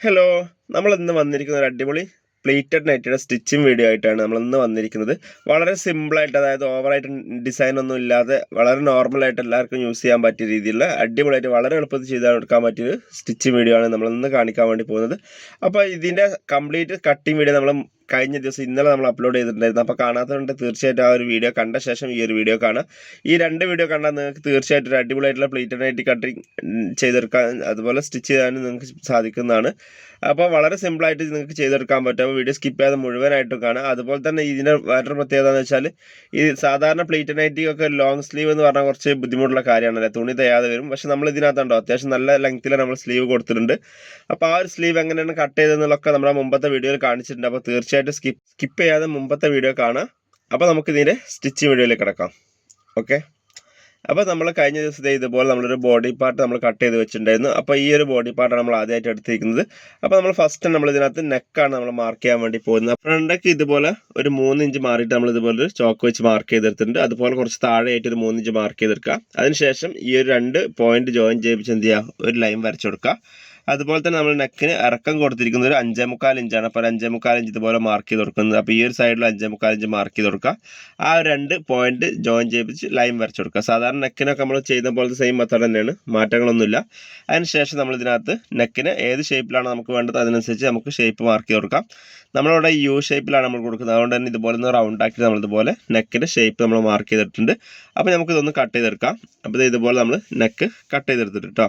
Hello, നമ്മൾ ഇന്ന് വന്നിരിക്കുന്ന ഒരു അടിപൊളി പ്ലീറ്റഡ് നൈറ്റിയുടെ സ്റ്റിച്ചിങ് വീഡിയോ ആയിട്ടാണ് നമ്മൾ ഇന്ന് വന്നിരിക്കുന്നത്. വളരെ സിമ്പിളായിട്ട്, അതായത് ഓവറായിട്ട് ഡിസൈൻ ഒന്നും ഇല്ലാതെ വളരെ നോർമലായിട്ട് എല്ലാവർക്കും യൂസ് ചെയ്യാൻ പറ്റിയ രീതിയിലുള്ള അടിപൊളിയായിട്ട് വളരെ എളുപ്പത്തിൽ ചെയ്തെടുക്കാൻ പറ്റിയൊരു സ്റ്റിച്ചിങ് വീഡിയോ ആണ് നമ്മൾ ഇന്ന് കാണിക്കാൻ വേണ്ടി പോകുന്നത്. അപ്പോൾ ഇതിൻ്റെ കംപ്ലീറ്റ് കട്ടിങ് വീഡിയോ നമ്മൾ കഴിഞ്ഞ ദിവസം ഇന്നലെ നമ്മൾ അപ്ലോഡ് ചെയ്തിട്ടുണ്ടായിരുന്നു. അപ്പോൾ കാണാത്തതുകൊണ്ട് തീർച്ചയായിട്ടും ആ ഒരു വീഡിയോ കണ്ട ശേഷം ഈ ഒരു വീഡിയോ കാണാം. ഈ രണ്ട് വീഡിയോ കണ്ടാൽ നിങ്ങൾക്ക് തീർച്ചയായിട്ടും ഒരു അടിപൊളിയായിട്ടുള്ള പ്ലീറ്റഡ് നൈറ്റി കട്ടിങ് ചെയ്തെടുക്കാൻ, അതുപോലെ സ്റ്റിച്ച് ചെയ്യാനും നിങ്ങൾക്ക് സാധിക്കുന്നതാണ്. അപ്പോൾ വളരെ സിമ്പിളായിട്ട് നിങ്ങൾക്ക് ചെയ്തെടുക്കാൻ പറ്റും. അപ്പോൾ വീഡിയോ സ്കിപ്പ് ചെയ്യാതെ മുഴുവനായിട്ടും കാണാം. അതുപോലെ തന്നെ ഇതിൻ്റെ വേറൊരു പ്രത്യേകത എന്ന് വെച്ചാൽ, ഈ സാധാരണ പ്ലീറ്റഡ് നൈറ്റിയൊക്കെ ലോങ് സ്ലീവ് എന്ന് പറഞ്ഞാൽ കുറച്ച് ബുദ്ധിമുട്ടുള്ള കാര്യമാണല്ലേ, തുണി തയ്യാതെ വരും. പക്ഷെ നമ്മൾ ഇതിനകത്തുണ്ടോ അത്യാവശ്യം നല്ല ലെങ്ത്തിൽ നമ്മൾ സ്ലീവ് കൊടുത്തിട്ടുണ്ട്. അപ്പോൾ ആ ഒരു സ്ലീവ് എങ്ങനെയാണ് കട്ട് ചെയ്തതെന്നുള്ളതൊക്കെ നമ്മുടെ മുമ്പത്തെ വീഡിയോയിൽ കാണിച്ചിട്ടുണ്ട്. അപ്പോൾ തീർച്ചയായിട്ടും സ്കിപ്പ് ചെയ്യാതെ മുമ്പത്തെ വീഡിയോ കാണാം. അപ്പോൾ നമുക്ക് ഇതിൻ്റെ സ്റ്റിച്ച് വീഡിയോയിലേക്ക് കിടക്കാം. ഓക്കെ, അപ്പോൾ നമ്മൾ കഴിഞ്ഞ ദിവസത്തെ ഇതുപോലെ നമ്മളൊരു ബോഡി പാർട്ട് നമ്മൾ കട്ട് ചെയ്ത് വെച്ചിട്ടുണ്ടായിരുന്നു. അപ്പോൾ ഈ ഒരു ബോഡി പാർട്ടാണ് നമ്മൾ ആദ്യമായിട്ട് എടുത്തിരിക്കുന്നത്. അപ്പോൾ നമ്മൾ ഫസ്റ്റ് നമ്മൾ ഇതിനകത്ത് നെക്കാണ് നമ്മൾ മാർക്ക് ചെയ്യാൻ വേണ്ടി പോകുന്നത്. ഫ്രണ്ടൊക്കെ ഇതുപോലെ ഒരു 3 ഇഞ്ച് മാറിയിട്ട് നമ്മൾ ഇതുപോലെ ഒരു ചോക്ക് വെച്ച് മാർക്ക് ചെയ്തെടുത്തിട്ടുണ്ട്. അതുപോലെ കുറച്ച് താഴെയായിട്ട് ഒരു 3 ഇഞ്ച് മാർക്ക് ചെയ്തെടുക്കുക. അതിനുശേഷം ഈ ഒരു 2 പോയിന്റ് ജോയിൻ ചെയ്യിപ്പിച്ച് എന്ത് ചെയ്യുക, ഒരു ലൈൻ വരച്ചു കൊടുക്കുക. അതുപോലെ തന്നെ നമ്മൾ നെക്കിന് ഇറക്കം കൊടുത്തിരിക്കുന്നത് ഒരു 5.25 ഇഞ്ചാണ്. അപ്പോൾ ഒരു 5.25 ഇഞ്ച് ഇതുപോലെ മാർക്ക് ചെയ്ത് കൊടുക്കുന്നത്. അപ്പോൾ ഈ ഒരു സൈഡിൽ 5.25 ഇഞ്ച് മാർക്ക് ചെയ്ത് കൊടുക്കുക. ആ 2 പോയിന്റ് ജോയിൻ ചെയ്യിപ്പിച്ച് ലൈൻ വരച്ചു കൊടുക്കുക. സാധാരണ നെക്കിനൊക്കെ നമ്മൾ ചെയ്യുന്ന പോലത്തെ സെയിം മെത്തേഡ് തന്നെയാണ്, മാറ്റങ്ങളൊന്നുമില്ല. അതിനുശേഷം നമ്മൾ ഇതിനകത്ത് നെക്കിന് ഏത് ഷേപ്പിലാണ് നമുക്ക് വേണ്ടത് അതിനനുസരിച്ച് നമുക്ക് ഷേപ്പ് മാർക്ക് ചെയ്ത് കൊടുക്കാം. നമ്മളിവിടെ യു ഷേപ്പിലാണ് നമ്മൾ കൊടുക്കുന്നത്. അതുകൊണ്ട് തന്നെ ഇതുപോലെ ഒന്ന് റൗണ്ട് ആക്കി നമ്മളിതുപോലെ നെക്കിൻ്റെ ഷേപ്പ് നമ്മൾ മാർക്ക് ചെയ്തിട്ടുണ്ട്. അപ്പോൾ നമുക്കിതൊന്ന് കട്ട് ചെയ്തെടുക്കാം. അപ്പോൾ ഇതുപോലെ നമ്മൾ നെക്ക് കട്ട് ചെയ്തെടുത്തിട്ട് കേട്ടോ.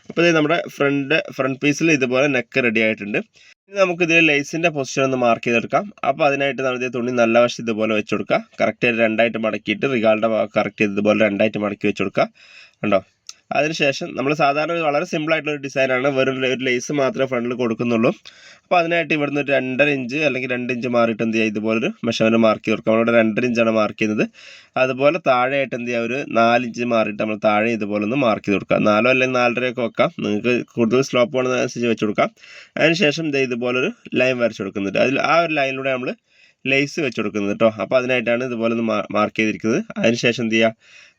അപ്പോൾ ഇത് നമ്മുടെ ഫ്രണ്ട് പീസിൽ ഇതുപോലെ നെക്ക് റെഡി ആയിട്ടുണ്ട്. ഇനി നമുക്കിതിൽ ലേസിൻ്റെ പൊസിഷൻ ഒന്ന് മാർക്ക് ചെയ്തെടുക്കാം. അപ്പോൾ അതിനായിട്ട് നമ്മൾ തുണി നല്ല വശം ഇതുപോലെ വെച്ച് കൊടുക്കുക. കറക്റ്റ് രണ്ടായിട്ട് മടക്കിയിട്ട് റിഗാളുടെ ഭാഗം കറക്റ്റ് ചെയ്ത് ഇതുപോലെ രണ്ടായിട്ട് മടക്കി വെച്ച് കൊടുക്കുക. കണ്ടോ? അതിനുശേഷം നമ്മൾ സാധാരണ വളരെ സിമ്പിളായിട്ടുള്ളൊരു ഡിസൈനാണ്, വെറും ഒരു ലേസ് മാത്രമേ ഫ്രണ്ടിൽ കൊടുക്കുന്നുള്ളൂ. അപ്പോൾ അതിനായിട്ട് ഇവിടുന്ന് ഒരു 2.5 ഇഞ്ച് അല്ലെങ്കിൽ 2 ഇഞ്ച് മാറിയിട്ട് എന്ത് ചെയ്യുക, ഇതുപോലൊരു മെഷർമെൻറ്റ് മാർക്ക് ചെയ്ത് കൊടുക്കുക. നമ്മളിവിടെ 2.5 ഇഞ്ചാണ് മാർക്ക് ചെയ്യുന്നത്. അതുപോലെ താഴെയായിട്ട് എന്ത് ചെയ്യുക, ഒരു 4 ഇഞ്ച് മാറിയിട്ട് നമ്മൾ താഴെ ഇതുപോലെ ഒന്ന് മാർക്ക് ചെയ്ത് കൊടുക്കുക. 4 അല്ലെങ്കിൽ 4.5 ഒക്കെ വെക്കാം, നിങ്ങൾക്ക് കൂടുതൽ സ്ലോപ്പ് വേണമെന്നനുസരിച്ച് വെച്ച് കൊടുക്കാം. അതിനുശേഷം ഇതുപോലൊരു ലൈൻ വരച്ച് കൊടുക്കുന്നുണ്ട്. അതിൽ ആ ഒരു ലൈനിലൂടെ നമ്മൾ ലേസ് വെച്ച് കൊടുക്കുന്നത് കേട്ടോ. അപ്പോൾ അതിനായിട്ടാണ് ഇതുപോലെ ഒന്ന് മാർക്ക് ചെയ്തിരിക്കുന്നത്. അതിനുശേഷം എന്ത് ചെയ്യുക,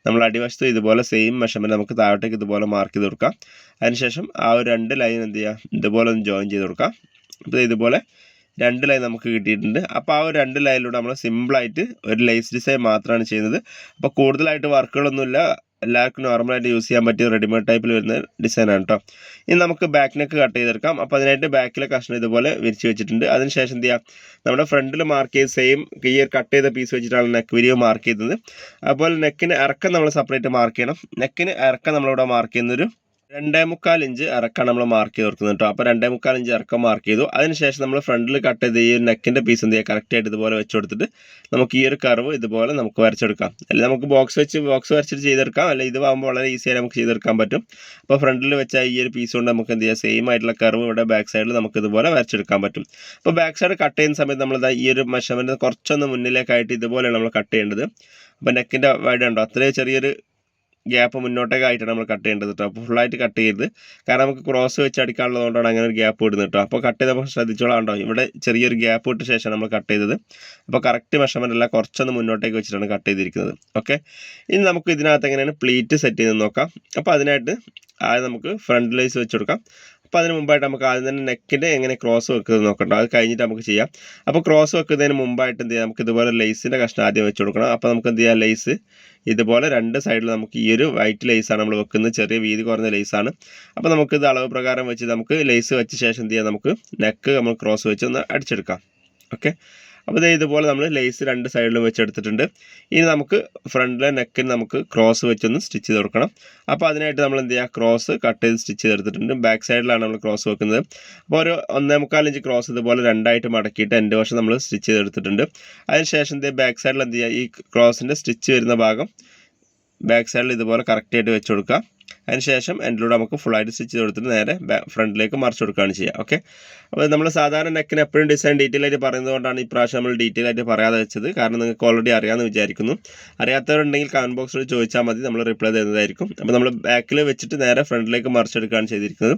നമ്മൾ അടിവശത്ത് ഇതുപോലെ സെയിം മെഷർമെൻറ്റ് നമുക്ക് താഴോട്ടേക്ക് ഇതുപോലെ മാർക്ക് ചെയ്ത് കൊടുക്കാം. അതിനുശേഷം ആ ഒരു 2 ലൈൻ എന്ത് ചെയ്യുക, ഇതുപോലെ ഒന്ന് ജോയിൻ ചെയ്ത് കൊടുക്കാം. അപ്പോൾ ഇതുപോലെ 2 ലൈൻ നമുക്ക് കിട്ടിയിട്ടുണ്ട്. അപ്പോൾ ആ ഒരു 2 ലൈനിലൂടെ നമ്മൾ സിമ്പിളായിട്ട് ഒരു ലേസ് ഡിസൈൻ മാത്രമാണ് ചെയ്യുന്നത്. അപ്പോൾ കൂടുതലായിട്ട് വർക്കുകളൊന്നുമില്ല, എല്ലാവർക്കും നോർമലായിട്ട് യൂസ് ചെയ്യാൻ പറ്റിയ റെഡിമെയ്ഡ് ടൈപ്പിൽ വരുന്ന ഡിസൈനാണ് കേട്ടോ. ഇനി നമുക്ക് ബാക്ക് നെക്ക് കട്ട് ചെയ്തെടുക്കാം. അപ്പോൾ അതിനായിട്ട് ബാക്കിലെ കഷ്ണം ഇതുപോലെ വിരിച്ച് വെച്ചിട്ടുണ്ട്. അതിനുശേഷം എന്ത് ചെയ്യാം, നമ്മുടെ ഫ്രണ്ടിൽ മാർക്ക് ചെയ്ത് സെയിം ഈ കട്ട് ചെയ്ത പീസ് വെച്ചിട്ടാണ് നെക്ക് വിരിവ് മാർക്ക് ചെയ്യുന്നത്. അതുപോലെ നെക്കിന് ഇറക്കം നമ്മൾ സെപ്പറേറ്റ് മാർക്ക് ചെയ്യണം. നെക്കിന് ഇറക്കം നമ്മളിവിടെ മാർക്ക് ചെയ്യുന്നൊരു 2.25 ഇഞ്ച് ഇറക്കാണ് നമ്മൾ മാർക്ക് ചെയ്ത് കൊടുക്കുന്നത് കേട്ടോ. അപ്പോൾ 2.25 ഇഞ്ച് ഇറക്കം മാർക്ക് ചെയ്തു. അതിനുശേഷം നമ്മൾ ഫ്രണ്ടിൽ കട്ട് ചെയ്ത് ഈ നെക്കിൻ്റെ പീസ് എന്ത് ചെയ്യുക, കറക്റ്റായിട്ട് ഇതുപോലെ വെച്ച് കൊടുത്തിട്ട് നമുക്ക് ഈ ഒരു കർവ് ഇതുപോലെ നമുക്ക് വരച്ചെടുക്കാം. അല്ലെങ്കിൽ നമുക്ക് ബോക്സ് വരച്ചിട്ട് ചെയ്തെടുക്കാം, അല്ലെങ്കിൽ ഇത് ആകുമ്പോൾ വളരെ ഈസിയായി നമുക്ക് ചെയ്തെടുക്കാൻ പറ്റും. അപ്പോൾ ഫ്രണ്ടിൽ വെച്ച ഈ ഒരു പീസ് കൊണ്ട് നമുക്ക് എന്ത് ചെയ്യാം, സെയിം ആയിട്ടുള്ള കർവ് ഇവിടെ ബാക്ക് സൈഡിൽ നമുക്ക് ഇതുപോലെ വരച്ചെടുക്കാൻ പറ്റും. അപ്പോൾ ബാക്ക് സൈഡ് കട്ട് ചെയ്യുന്ന സമയത്ത് നമ്മൾ ഈ ഒരു മെഷർമെൻറ്റ് കുറച്ചൊന്ന് മുന്നിലേക്കായിട്ട് ഇതുപോലെയാണ് നമ്മൾ കട്ട് ചെയ്യേണ്ടത്. അപ്പോൾ നെക്കിൻ്റെ വൈഡ് ഉണ്ടോ, അത്രയും ചെറിയൊരു ഗ്യാപ്പ് മുന്നോട്ടേക്ക് ആയിട്ടാണ് നമ്മൾ കട്ട് ചെയ്യേണ്ടത് കേട്ടോ. അപ്പോൾ ഫുള്ളായിട്ട് കട്ട് ചെയ്യരുത്, കാരണം നമുക്ക് ക്രോസ് വെച്ച് അടിക്കാനുള്ളതുകൊണ്ടാണ് അങ്ങനെ ഒരു ഗ്യാപ്പ് ഇടുന്നത് കേട്ടോ. അപ്പോൾ കട്ട് ചെയ്തപ്പോൾ ശ്രദ്ധിച്ചോളാം കേട്ടോ, ഇവിടെ ചെറിയൊരു ഗ്യാപ്പ് ഇട്ട ശേഷം നമ്മൾ കട്ട് ചെയ്തത്. അപ്പോൾ കറക്റ്റ് മെഷർമെൻ്റ് അല്ല, കുറച്ചൊന്ന് മുന്നോട്ടേക്ക് വെച്ചിട്ടാണ് കട്ട് ചെയ്തിരിക്കുന്നത്. ഓക്കെ, ഇനി നമുക്ക് ഇതിനകത്ത് എങ്ങനെയാണ് പ്ലീറ്റ് സെറ്റ് ചെയ്ത് നോക്കാം. അപ്പോൾ അതിനായിട്ട് ആദ്യം നമുക്ക് ഫ്രണ്ട് ലേസ് വെച്ച് കൊടുക്കാം. അപ്പോൾ അതിന് മുമ്പായിട്ട് നമുക്ക് ആദ്യം തന്നെ നെക്കിൻ്റെ എങ്ങനെ ക്രോസ് വെക്കുന്നത് നോക്കണ്ടോ, അത് കഴിഞ്ഞിട്ട് നമുക്ക് ചെയ്യാം. അപ്പോൾ ക്രോസ് വെക്കുന്നതിന് മുമ്പായിട്ട് എന്ത് ചെയ്യാം, നമുക്ക് ഇതുപോലെ ലേസിൻ്റെ കഷ്ണം ആദ്യം വെച്ച് കൊടുക്കണം. അപ്പോൾ നമുക്ക് എന്ത് ചെയ്യാം, ലേസ് ഇതുപോലെ 2 സൈഡിൽ നമുക്ക് ഈ ഒരു വൈറ്റ് ലേസാണ് നമ്മൾ വെക്കുന്നത്, ചെറിയ വീതി കുറഞ്ഞ ലേസാണ്. അപ്പോൾ നമുക്കിത് അളവ് പ്രകാരം വെച്ച് നമുക്ക് ലേസ് വെച്ച ശേഷം എന്ത് ചെയ്യാം, നമുക്ക് നെക്ക് നമ്മൾ ക്രോസ് വെച്ച് ഒന്ന് അടിച്ചെടുക്കാം. ഓക്കെ, അപ്പോൾ ഇതുപോലെ നമ്മൾ ലേസ് 2 സൈഡിലും വെച്ചെടുത്തിട്ടുണ്ട്. ഇനി നമുക്ക് ഫ്രണ്ടിലെ നെക്കിന് നമുക്ക് ക്രോസ് വെച്ചൊന്ന് സ്റ്റിച്ച് ചെയ്ത് കൊടുക്കണം. അപ്പോൾ അതിനായിട്ട് നമ്മൾ എന്ത് ചെയ്യുക, ക്രോസ് കട്ട് ചെയ്ത് സ്റ്റിച്ച് ചെയ്തെടുത്തിട്ടുണ്ട്. ബാക്ക് സൈഡിലാണ് നമ്മൾ ക്രോസ് വെക്കുന്നത്. അപ്പോൾ ഒരു 1.25 ഇഞ്ച് ക്രോസ് ഇതുപോലെ 2ആയിട്ട് മടക്കിയിട്ട് എൻ്റെ വശം നമ്മൾ സ്റ്റിച്ച് ചെയ്തെടുത്തിട്ടുണ്ട്. അതിനുശേഷം ബാക്ക് സൈഡിൽ എന്ത് ചെയ്യുക, ഈ ക്രോസിൻ്റെ സ്റ്റിച്ച് വരുന്ന ഭാഗം ബാക്ക് സൈഡിൽ ഇതുപോലെ കറക്റ്റായിട്ട് വെച്ച് കൊടുക്കുക. അതിനുശേഷം എൻഡിലൂടെ നമുക്ക് ഫുള്ളായിട്ട് സ്റ്റിച്ച് ചെയ്ത് കൊടുത്തിട്ട് നേരെ ഫ്രണ്ടിലേക്ക് മറിച്ച് കൊടുക്കുകയാണ് ചെയ്യുക. ഓക്കെ, അപ്പോൾ നമ്മൾ സാധാരണ നെക്കിന് എപ്പോഴും ഡിസൈൻ ഡീറ്റെയിൽ ആയിട്ട് പറയുന്നത് കൊണ്ടാണ് ഈ പ്രാവശ്യം നമ്മൾ ഡീറ്റെയിൽ ആയിട്ട് പറയാതെ വെച്ചത്, കാരണം നിങ്ങൾക്ക് ഓൾറെഡി അറിയാമെന്ന് വിചാരിക്കുന്നു. അറിയാത്തവരുണ്ടെങ്കിൽ കമൻറ്റ് ബോക്സിൽ ചോദിച്ചാൽ മതി, നമ്മൾ റിപ്ലൈ തരുന്നതായിരിക്കും. അപ്പോൾ നമ്മൾ ബാക്കിൽ വെച്ചിട്ട് നേരെ ഫ്രണ്ടിലേക്ക് മറിച്ചെടുക്കുകയാണ് ചെയ്തിരിക്കുന്നത്.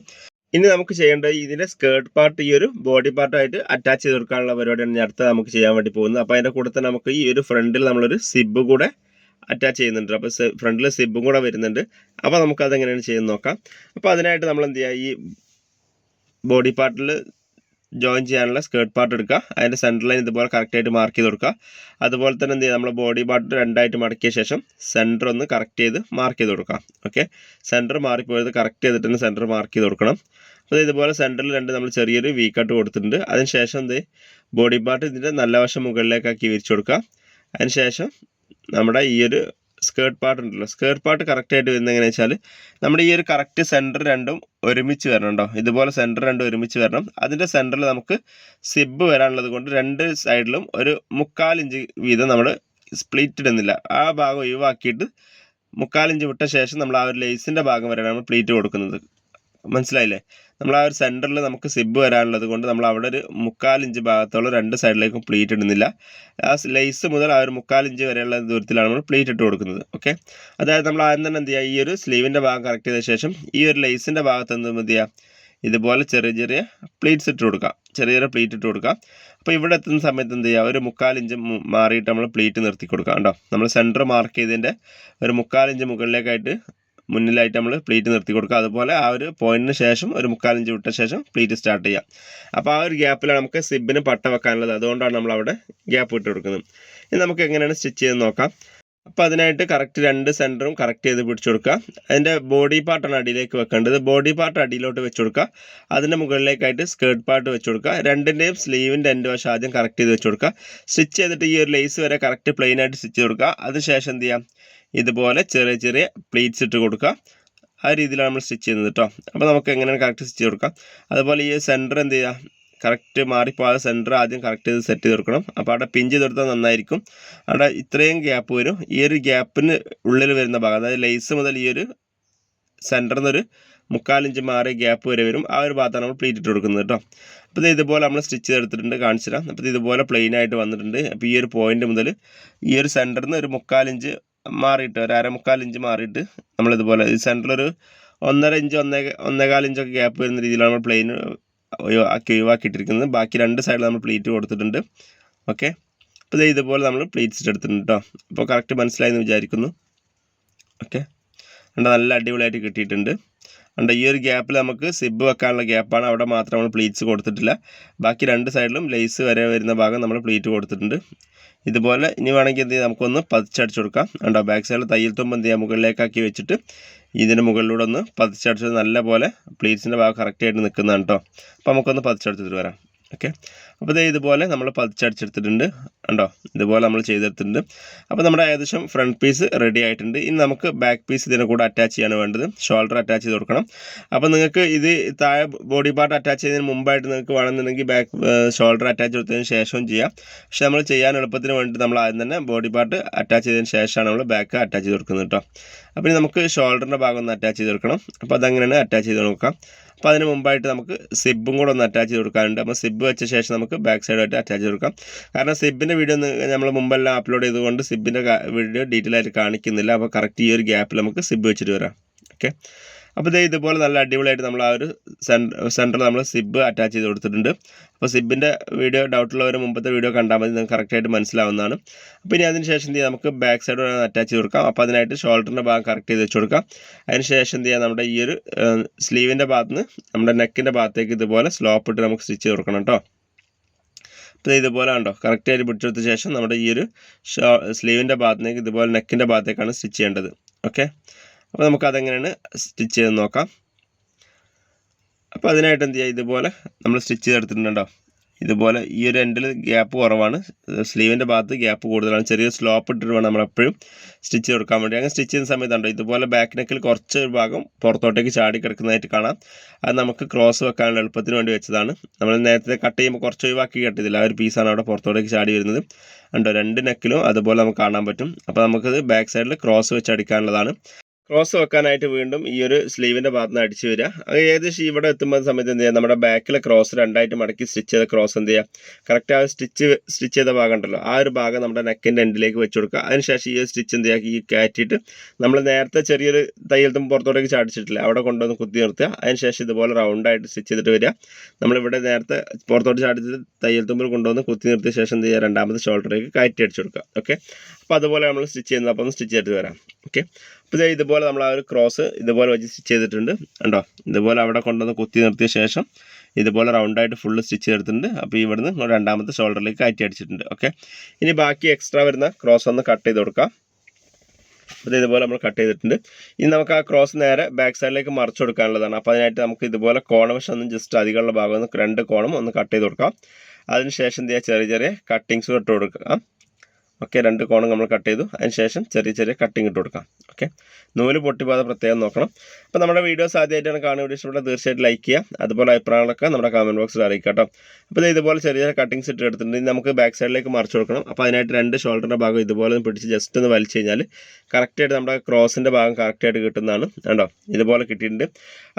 ഇനി നമുക്ക് ചെയ്യേണ്ടത് ഇതിൻ്റെ സ്കേർട്ട് പാർട്ട് ഈ ഒരു ബോഡി പാർട്ടായിട്ട് അറ്റാച്ച് ചെയ്ത് കൊടുക്കാനുള്ള പരിപാടിയാണ് അടുത്ത നമുക്ക് ചെയ്യാൻ വേണ്ടി പോകുന്നത്. അപ്പോൾ അതിൻ്റെ കൂടെ തന്നെ നമുക്ക് ഈ ഒരു ഫ്രണ്ടിൽ നമ്മളൊരു സിബ് കൂടെ അറ്റാച്ച് ചെയ്യുന്നുണ്ട്. അപ്പോൾ ഫ്രണ്ടിൽ സിബും കൂടെ വരുന്നുണ്ട്. അപ്പോൾ നമുക്കതെങ്ങനെയാണ് ചെയ്യുന്നത് നോക്കാം. അപ്പോൾ അതിനായിട്ട് നമ്മൾ എന്ത് ചെയ്യുക, ഈ ബോഡി പാർട്ടിൽ ജോയിൻ ചെയ്യാനുള്ള സ്കേർട്ട് പാർട്ട് എടുക്കുക. അതിൻ്റെ സെൻറ്റർ ലൈൻ ഇതുപോലെ കറക്റ്റായിട്ട് മാർക്ക് ചെയ്ത് കൊടുക്കുക. അതുപോലെ തന്നെ എന്ത് ചെയ്യുക, നമ്മൾ ബോഡി പാർട്ട് രണ്ടായിട്ട് മടക്കിയ ശേഷം സെൻറ്റർ ഒന്ന് കറക്റ്റ് ചെയ്ത് മാർക്ക് ചെയ്ത് കൊടുക്കാം. ഓക്കെ, സെൻറ്റർ മാറിപ്പോയത് കറക്റ്റ് ചെയ്തിട്ട് തന്നെ സെൻറ്റർ മാർക്ക് ചെയ്ത് കൊടുക്കണം. അപ്പോൾ ഇതുപോലെ സെൻറ്ററിൽ നമ്മൾ ചെറിയൊരു വി കട്ട് കൊടുത്തിട്ടുണ്ട്. അതിന് ശേഷം എന്ത് ബോഡി പാർട്ട് ഇതിൻ്റെ നല്ല വശം മുകളിലേക്കാക്കി വിരിച്ചു കൊടുക്കുക. അതിന് ശേഷം നമ്മുടെ ഈ ഒരു സ്കേർട്ട് പാർട്ട് ഉണ്ടല്ലോ, സ്കേർട്ട് പാർട്ട് കറക്റ്റായിട്ട് വരുന്നത് എങ്ങനെയാണെന്ന് വെച്ചാൽ നമ്മുടെ ഈ ഒരു കറക്റ്റ് സെൻറ്റർ രണ്ടും ഒരുമിച്ച് വരണം കേട്ടോ. ഇതുപോലെ സെൻറ്റർ രണ്ടും ഒരുമിച്ച് വരണം. അതിൻ്റെ സെൻറ്ററിൽ നമുക്ക് സിബ് വരാനുള്ളത് കൊണ്ട് രണ്ട് സൈഡിലും ഒരു 1/4 ഇഞ്ച് വീതം നമ്മൾ സ്പ്ലിറ്റ് ഇടുന്നില്ല. ആ ഭാഗം ഒഴിവാക്കിയിട്ട് 1/4 ഇഞ്ച് വിട്ട ശേഷം നമ്മൾ ആ ഒരു ലേസിൻ്റെ ഭാഗം വരെയാണ് നമ്മൾ പ്ലീറ്റ് കൊടുക്കുന്നത്. മനസ്സിലായില്ലേ? നമ്മൾ ആ ഒരു സെൻറ്ററിൽ നമുക്ക് സിബ് വരാനുള്ളത് കൊണ്ട് നമ്മൾ അവിടെ ഒരു 1/4 ഇഞ്ച് ഭാഗത്തോളം രണ്ട് സൈഡിലേക്കും പ്ലീറ്റ് ഇടുന്നില്ല. ആ ലേസ് മുതൽ ആ ഒരു 1/4 ഇഞ്ച് വരെയുള്ള ദൂരത്തിലാണ് നമ്മൾ പ്ലീറ്റ് ഇട്ട് കൊടുക്കുന്നത്. ഓക്കെ, അതായത് നമ്മൾ ആദ്യം തന്നെ എന്ത് ചെയ്യുക, ഈ ഒരു സ്ലീവിൻ്റെ ഭാഗം കറക്റ്റ് ചെയ്ത ശേഷം ഈ ഒരു ലേസിൻ്റെ ഭാഗത്ത് എന്ത് ചെയ്യുക, ഇതുപോലെ ചെറിയ ചെറിയ പ്ലീറ്റ്സ് ഇട്ട് കൊടുക്കുക, ചെറിയ ചെറിയ പ്ലീറ്റ് ഇട്ട് കൊടുക്കുക. അപ്പോൾ ഇവിടെ എത്തുന്ന സമയത്ത് എന്ത് ചെയ്യുക, ഒരു 1/4 ഇഞ്ച് മാറിയിട്ട് നമ്മൾ പ്ലീറ്റ് നിർത്തി കൊടുക്കുക. കേട്ടോ, നമ്മൾ സെൻറ്റർ മാർക്ക് ചെയ്തതിൻ്റെ ഒരു 1/4 ഇഞ്ച് മുകളിലേക്കായിട്ട് മുന്നിലായിട്ട് നമ്മൾ പ്ലീറ്റ് നിർത്തി കൊടുക്കുക. അതുപോലെ ആ ഒരു പോയിന്റിന് ശേഷം ഒരു 1/4 ഇഞ്ച് വിട്ട ശേഷം പ്ലീറ്റ് സ്റ്റാർട്ട് ചെയ്യാം. അപ്പോൾ ആ ഒരു ഗ്യാപ്പിലാണ് നമുക്ക് സിബിന് പട്ട വെക്കാനുള്ളത്. അതുകൊണ്ടാണ് നമ്മൾ അവിടെ ഗ്യാപ്പ് ഇട്ട് കൊടുക്കുന്നത്. ഇനി നമുക്ക് എങ്ങനെയാണ് സ്റ്റിച്ച് ചെയ്ത് നോക്കാം. അപ്പോൾ അതിനായിട്ട് കറക്റ്റ് രണ്ട് സെൻറ്ററും കറക്റ്റ് ചെയ്ത് പിടിച്ചു കൊടുക്കുക. അതിൻ്റെ ബോഡി പാർട്ടാണ് അടിയിലേക്ക് വെക്കേണ്ടത്. ബോഡി പാർട്ട് അടിയിലോട്ട് വെച്ച് കൊടുക്കുക. അതിൻ്റെ മുകളിലേക്കായിട്ട് സ്കേർട്ട് പാർട്ട് വെച്ച് കൊടുക്കുക. രണ്ടിൻ്റെയും സ്ലീവിൻ്റെ എൻഡ് വശം ആദ്യം കറക്റ്റ് ചെയ്ത് വെച്ച് കൊടുക്കുക. സ്റ്റിച്ച് ചെയ്തിട്ട് ഈ ഒരു ലേസ് വരെ കറക്റ്റ് പ്ലെയിൻ ആയിട്ട് സ്റ്റിച്ച് ചെയ്ത് കൊടുക്കുക. അതിനുശേഷം എന്ത് ചെയ്യാം, ഇതുപോലെ ചെറിയ ചെറിയ പ്ലീറ്റ്സ് ഇട്ട് കൊടുക്കുക. ആ രീതിയിലാണ് നമ്മൾ സ്റ്റിച്ച് ചെയ്യുന്നത് കേട്ടോ. അപ്പോൾ നമുക്ക് എങ്ങനെയാണ് കറക്റ്റ് സ്റ്റിച്ച് കൊടുക്കാം. അതുപോലെ ഈ സെൻറ്റർ എന്ത് ചെയ്യുക, കറക്റ്റ് മാറിപ്പോകാതെ സെൻറ്റർ ആദ്യം കറക്റ്റ് ചെയ്ത് സെറ്റ് ചെയ്ത് കൊടുക്കണം. അപ്പോൾ അവിടെ പിഞ്ച് ചെയ്ത് കൊടുത്താൽ നന്നായിരിക്കും. അവിടെ ഇത്രയും ഗ്യാപ്പ് വരും. ഈ ഒരു ഗ്യാപ്പിന് ഉള്ളിൽ വരുന്ന ഭാഗം, അതായത് ലേസ് മുതൽ ഈ ഒരു സെൻറ്ററിൽ നിന്നൊരു 1/4 ഇഞ്ച് മാറിയ ഗ്യാപ്പ് വരെ വരും. ആ ഒരു ഭാഗത്താണ് നമ്മൾ പ്ലീറ്റ് ഇട്ട് കൊടുക്കുന്നത് കേട്ടോ. അപ്പോൾ ഇതുപോലെ നമ്മൾ സ്റ്റിച്ച് ചെയ്തെടുത്തിട്ടുണ്ട്, കാണിച്ചു തരാം. അപ്പോൾ ഇതുപോലെ പ്ലെയിൻ ആയിട്ട് വന്നിട്ടുണ്ട്. അപ്പോൾ ഈ ഒരു പോയിന്റ് മുതൽ ഈ ഒരു സെൻറ്ററിൽ നിന്ന് ഒരു 1/4 ഇഞ്ച് മാറിയിട്ട് ഒരു 1/4 ഇഞ്ച് മാറിയിട്ട് നമ്മളിതുപോലെ ഈ സെൻറ്ററിലൊരു 1.5 ഇഞ്ച് 1.25 ഇഞ്ചൊക്കെ ഗ്യാപ്പ് വരുന്ന രീതിയിലാണ് നമ്മൾ പ്ലെയിൻ ഒഴിവാക്കിയിട്ടിരിക്കുന്നത്. ബാക്കി രണ്ട് സൈഡിൽ നമ്മൾ പ്ലീറ്റ് കൊടുത്തിട്ടുണ്ട്. ഓക്കെ, അപ്പോൾ ഇതുപോലെ നമ്മൾ പ്ലീറ്റ്സ് എടുത്തിട്ടുണ്ട് കേട്ടോ. അപ്പോൾ കറക്റ്റ് മനസ്സിലായെന്ന് വിചാരിക്കുന്നു. ഓക്കെ, നല്ല അടിപൊളിയായിട്ട് കിട്ടിയിട്ടുണ്ട്. ഈ ഒരു ഗ്യാപ്പിൽ നമുക്ക് സിബ് വെക്കാനുള്ള ഗ്യാപ്പാണ്. അവിടെ മാത്രം നമ്മൾ പ്ലീറ്റ്സ് കൊടുത്തിട്ടില്ല. ബാക്കി രണ്ട് സൈഡിലും ലേസ് വരെ വരുന്ന ഭാഗം നമ്മൾ പ്ലീറ്റ് കൊടുത്തിട്ടുണ്ട്. ഇതുപോലെ ഇനി വേണമെങ്കിൽ എന്ത് ചെയ്യാം, നമുക്കൊന്ന് പതിച്ചടിച്ച് കൊടുക്കാം. ഉണ്ടോ, ബാക്ക് സൈഡിൽ തയ്യൽ തുമ്പ് എന്ത് ചെയ്യാം, മുകളിലേക്കാക്കി വെച്ചിട്ട് ഇതിന് മുകളിലൂടെ ഒന്ന് പതിച്ചടിച്ചത് നല്ല പോലെ പ്ലീറ്റ്സിൻ്റെ ഭാഗം കറക്റ്റായിട്ട് നിൽക്കുന്നതാണ് കേട്ടോ. അപ്പോൾ നമുക്കൊന്ന് പതിച്ചടിച്ചിട്ട് വരാം. ഓക്കെ, അപ്പോൾ ഇതുപോലെ നമ്മൾ പതിച്ചടിച്ചെടുത്തിട്ടുണ്ട്. ഉണ്ടോ, ഇതുപോലെ നമ്മൾ ചെയ്തെടുത്തിട്ടുണ്ട്. അപ്പോൾ നമ്മുടെ ഏകദേശം ഫ്രണ്ട് പീസ് റെഡി ആയിട്ടുണ്ട്. ഇനി നമുക്ക് ബാക്ക് പീസ് ഇതിനെ കൂടെ അറ്റാച്ച് ചെയ്യാണ് വേണ്ടത്. ഷോൾഡർ അറ്റാച്ച് ചെയ്ത് കൊടുക്കണം. അപ്പോൾ നിങ്ങൾക്ക് ഇത് താഴെ ബോഡി പാർട്ട് അറ്റാച്ച് ചെയ്യുന്നതിന് മുമ്പായിട്ട് നിങ്ങൾക്ക് വേണമെന്നുണ്ടെങ്കിൽ ബാക്ക് ഷോൾഡർ അറ്റാച്ച് കൊടുത്തതിന് ശേഷവും ചെയ്യാം. പക്ഷേ നമ്മൾ ചെയ്യാൻ എളുപ്പത്തിന് വേണ്ടി നമ്മൾ ആദ്യം തന്നെ ബോഡി പാർട്ട് അറ്റാച്ച് ചെയ്തതിന് ശേഷമാണ് നമ്മൾ ബാക്ക് അറ്റാച്ച് ചെയ്ത് കൊടുക്കുന്നത് കേട്ടോ. അപ്പോൾ ഇനി നമുക്ക് ഷോൾഡറിൻ്റെ ഭാഗം ഒന്ന് അറ്റാച്ച് ചെയ്ത് കൊടുക്കണം. അപ്പോൾ അതെങ്ങനെയാണ് അറ്റാച്ച് ചെയ്ത് നോക്കാം. അപ്പോൾ അതിന് മുമ്പായിട്ട് നമുക്ക് സിബും കൂടെ ഒന്ന് അറ്റാച്ച് ചെയ്ത് കൊടുക്കാനുണ്ട്. അപ്പോൾ സിബ് വെച്ച ശേഷം നമുക്ക് ബാക്ക് സൈഡായിട്ട് അറ്റാച്ച് ചെയ്ത് കൊടുക്കാം. കാരണം സിബിൻ്റെ വീഡിയോ നമ്മൾ മുമ്പെല്ലാം അപ്ലോഡ് ചെയ്തുകൊണ്ട് സിബിൻ്റെ വീഡിയോ ഡീറ്റെയിൽ ആയിട്ട് കാണിക്കുന്നില്ല. അപ്പോൾ കറക്റ്റ് ഈ ഒരു ഗ്യാപ്പിൽ നമുക്ക് സിബ് വെച്ചിട്ട് വരാം. ഓക്കെ, അപ്പോൾ ഇതുപോലെ നല്ല അടിപൊളിയായിട്ട് നമ്മൾ ആ ഒരു സെൻറ്ററിൽ നമ്മൾ സിബ് അറ്റാച്ച് ചെയ്ത് കൊടുത്തിട്ടുണ്ട്. അപ്പോൾ സിബിൻ്റെ വീഡിയോ ഡൗട്ടുള്ളവർ മുമ്പത്തെ വീഡിയോ കണ്ടാൽ മതി, നിങ്ങൾക്ക് കറക്റ്റായിട്ട് മനസ്സിലാവുന്നതാണ്. അപ്പോൾ ഇനി അതിന് ശേഷം എന്ത് ചെയ്യാം, നമുക്ക് ബാക്ക് സൈഡ് അറ്റാച്ച് ചെയ്ത് കൊടുക്കാം. അപ്പോൾ അതിനായിട്ട് ഷോൾഡറിൻ്റെ ഭാഗം കറക്റ്റ് ചെയ്ത് വെച്ച് കൊടുക്കാം. അതിന് ശേഷം എന്ത് ചെയ്യാം, നമ്മുടെ ഈ ഒരു സ്ലീവിൻ്റെ ഭാഗത്ത് നിന്ന് നമ്മുടെ നെക്കിൻ്റെ ഭാഗത്തേക്ക് ഇതുപോലെ സ്ലോപ്പ് ഇട്ട് നമുക്ക് സ്റ്റിച്ച് ചെയ്ത് കൊടുക്കണം കേട്ടോ. അപ്പോൾ ഇതുപോലെ ഉണ്ടോ, കറക്റ്റായിട്ട് പിടിച്ചെടുത്ത ശേഷം നമ്മുടെ ഈ ഒരു സ്ലീവിൻ്റെ ഭാഗത്തേക്ക് ഇതുപോലെ നെക്കിൻ്റെ ഭാഗത്തേക്കാണ് സ്റ്റിച്ച് ചെയ്യേണ്ടത്. ഓക്കെ, അപ്പോൾ നമുക്കതെങ്ങനെയാണ് സ്റ്റിച്ച് ചെയ്ത് നോക്കാം. അപ്പോൾ അതിനായിട്ട് എന്ത് ചെയ്യുക, ഇതുപോലെ നമ്മൾ സ്റ്റിച്ച് ചെയ്തെടുത്തിട്ടുണ്ടോ. ഇതുപോലെ ഈ ഒരു എൻഡിൽ ഗ്യാപ്പ് കുറവാണ്, സ്ലീവിൻ്റെ ഭാഗത്ത് ഗ്യാപ്പ് കൂടുതലാണ്. ചെറിയ സ്ലോപ്പ് ഇട്ടിട്ട് വേണം നമ്മളെപ്പോഴും സ്റ്റിച്ച് കൊടുക്കാൻ വേണ്ടി. അങ്ങനെ സ്റ്റിച്ച് ചെയ്യുന്ന സമയത്തുണ്ടോ ഇതുപോലെ ബാക്ക് നെക്കിൽ കുറച്ച് ഭാഗം പുറത്തോട്ടേക്ക് ചാടി കിടക്കുന്നതായിട്ട് കാണാം. അത് നമുക്ക് ക്രോസ് വെക്കാനുള്ള എളുപ്പത്തിന് വേണ്ടി വെച്ചതാണ്. നമ്മൾ നേരത്തെ കട്ട് ചെയ്യുമ്പോൾ കുറച്ച് ഒഴിവാക്കി കട്ട് ചെയ്തില്ല, ആ ഒരു പീസാണ് അവിടെ പുറത്തോട്ടേക്ക് ചാടി വരുന്നത്. ഉണ്ടോ, രണ്ട് നെക്കിലും അതുപോലെ നമുക്ക് കാണാൻ പറ്റും. അപ്പോൾ നമുക്കത് ബാക്ക് സൈഡിൽ ക്രോസ് വെച്ച് അടിക്കാനുള്ളതാണ്. ക്രോസ് വെക്കാനായിട്ട് വീണ്ടും ഈ ഒരു സ്ലീവിൻ്റെ ഭാഗത്ത് നിന്ന് അടിച്ച് വരിക. അത് ഏകദേശം ഇവിടെ എത്തുമ്പോൾ സമയത്ത് എന്ത് ചെയ്യുക, നമ്മുടെ ബാക്കിലെ ക്രോസ് രണ്ടായിട്ട് മടക്കി സ്റ്റിച്ച് ചെയ്ത ക്രോസ് എന്ത് ചെയ്യുക, കറക്റ്റ് ആ സ്റ്റിച്ച് ചെയ്ത ഭാഗം ഉണ്ടല്ലോ, ആ ഒരു ഭാഗം നമ്മുടെ നെക്കിൻ്റെ എൻഡിലേക്ക് വെച്ച് കൊടുക്കുക. അതിനുശേഷം ഈ ഒരു സ്റ്റിച്ച് എന്ത് ചെയ്യുക, ഈ കയറ്റിയിട്ട് നമ്മൾ നേരത്തെ ചെറിയൊരു തയ്യൽ തുമ്പ് പുറത്തോട്ടേക്ക് ചാടിച്ചിട്ടില്ല, അവിടെ കൊണ്ടുവന്ന് കുത്തി നിർത്തുക. അതിനുശേഷം ഇതുപോലെ റൗണ്ടായിട്ട് സ്റ്റിച്ച് ചെയ്തിട്ട് വരിക. നമ്മളിവിടെ നേരത്തെ പുറത്തോട്ട് ചാടിച്ചിട്ട് തയ്യൽ തുമ്പിൽ കൊണ്ടുവന്ന് കുത്തി നിർത്തിയ ശേഷം എന്ത് ചെയ്യുക, രണ്ടാമത്തെ ഷോൾഡറിലേക്ക് കയറ്റി അടിച്ചു കൊടുക്കുക. ഓക്കെ, അപ്പോൾ അതുപോലെ നമ്മൾ സ്റ്റിച്ച് ചെയ്യുന്നത്. അപ്പോൾ ഒന്ന് സ്റ്റിച്ച് ചെയ്തിട്ട് വരാം. ഓക്കെ, അപ്പോൾ ഇതുപോലെ നമ്മൾ ആ ഒരു ക്രോസ് ഇതുപോലെ വെച്ച് സ്റ്റിച്ച് ചെയ്തിട്ടുണ്ട്. ഉണ്ടോ, ഇതുപോലെ അവിടെ കൊണ്ടുവന്ന് കുത്തി നിർത്തിയ ശേഷം ഇതുപോലെ റൗണ്ടായിട്ട് ഫുള്ള് സ്റ്റിച്ച് ചെയ്തിട്ടുണ്ട്. അപ്പോൾ ഇവിടുന്ന് രണ്ടാമത്തെ ഷോൾഡറിലേക്ക് കയറ്റി അടിച്ചിട്ടുണ്ട്. ഓക്കെ, ഇനി ബാക്കി എക്സ്ട്രാ വരുന്ന ക്രോസ് ഒന്ന് കട്ട് ചെയ്ത് കൊടുക്കാം. അപ്പോൾ ഇതുപോലെ നമ്മൾ കട്ട് ചെയ്തിട്ടുണ്ട്. ഇനി നമുക്ക് ആ ക്രോസ് നേരെ ബാക്ക് സൈഡിലേക്ക് മറിച്ച് കൊടുക്കാനുള്ളതാണ്. അപ്പോൾ അതിനായിട്ട് നമുക്ക് ഇതുപോലെ കോണവശം ഒന്ന് ജസ്റ്റ് അധികമുള്ള ഭാഗം ഒന്ന് 2 കോണം ഒന്ന് കട്ട് ചെയ്ത് കൊടുക്കാം. അതിനുശേഷം എന്ത് ചെയ്യുക, ചെറിയ ചെറിയ കട്ടിങ്സ് ഇട്ട് കൊടുക്കുക. ഓക്കെ, 2 കോണം നമ്മൾ കട്ട് ചെയ്തു. അതിനുശേഷം ചെറിയ ചെറിയ കട്ടിങ് ഇട്ട് കൊടുക്കാം. ഓക്കെ, നൂല് പൊട്ടിപ്പോകാതെ പ്രത്യേകം നോക്കണം. അപ്പോൾ നമ്മുടെ വീഡിയോസ് ആദ്യമായിട്ടാണ് കാണുന്നത്, ഇഷ്ടപ്പെട്ട തീർച്ചയായിട്ടും ലൈക്ക് ചെയ്യുക. അതുപോലെ അഭിപ്രായങ്ങളൊക്കെ നമ്മുടെ കമൻറ്റ് ബോക്സിൽ അറിയിക്കാം കേട്ടോ. അപ്പോൾ ഇതുപോലെ ചെറിയ ചെറിയ കട്ടിങ്സ് ഇട്ട് എടുത്തിട്ടുണ്ട്. നമുക്ക് ബാക്ക് സൈഡിലേക്ക് മറിച്ച് കൊടുക്കണം. അപ്പോൾ അതിനായിട്ട് 2 ഷോൾഡറിൻ്റെ ഭാഗം ഇതുപോലെ ഒന്ന് പിടിച്ച് ജസ്റ്റ് ഒന്ന് വലിച്ചു കഴിഞ്ഞാൽ കറക്റ്റായിട്ട് നമ്മുടെ ക്രോസിൻ്റെ ഭാഗം കറക്റ്റായിട്ട് കിട്ടുന്നതാണ്. കണ്ടോ, ഇതുപോലെ കിട്ടിയിട്ടുണ്ട്.